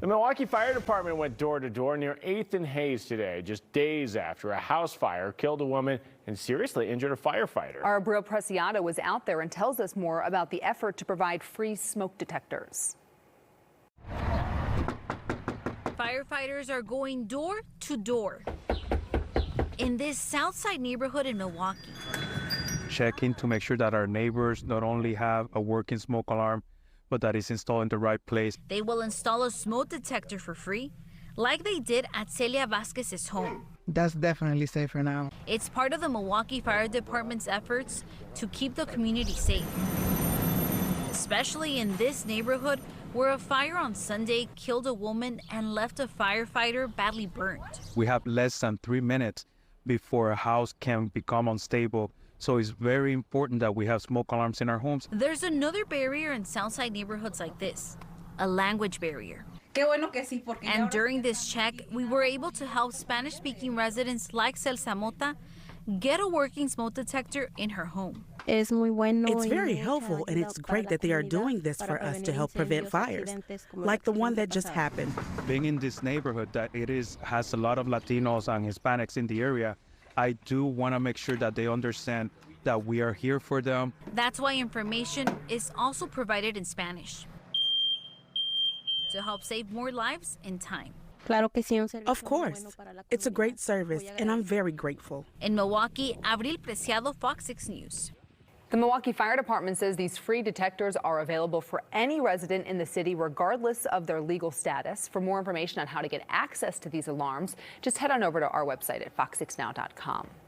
The Milwaukee Fire Department went door to door near 8th and Hayes today, just days after a house fire killed a woman and seriously injured a firefighter. Our Abril Preciado was out there and tells us more about the effort to provide free smoke detectors. Firefighters are going door to door in this South Side neighborhood in Milwaukee. Checking to make sure that our neighbors not only have a working smoke alarm, but that it's installed in the right place. They will install a smoke detector for free, like they did at Celia Vasquez's home. That's definitely safer now. It's part of the Milwaukee Fire Department's efforts to keep the community safe, especially in this neighborhood where a fire on Sunday killed a woman and left a firefighter badly burned. We have less than 3 minutes before a house can become unstable. So it's very important that we have smoke alarms in our homes. There's another barrier in Southside neighborhoods like this, a language barrier. And during this check, we were able to help Spanish-speaking residents like Celsa Mota get a working smoke detector in her home. It's very helpful, and it's great that they are doing this for us to help prevent fires, like the one that just happened. Being in this neighborhood that has a lot of Latinos and Hispanics in the area, I do want to make sure that they understand that we are here for them. That's why information is also provided in Spanish to help save more lives and time. Of course. It's a great service, and I'm very grateful. In Milwaukee, Abril Preciado, FOX6 News. The Milwaukee Fire Department says these free detectors are available for any resident in the city, regardless of their legal status. For more information on how to get access to these alarms, just head on over to our website at fox6now.com.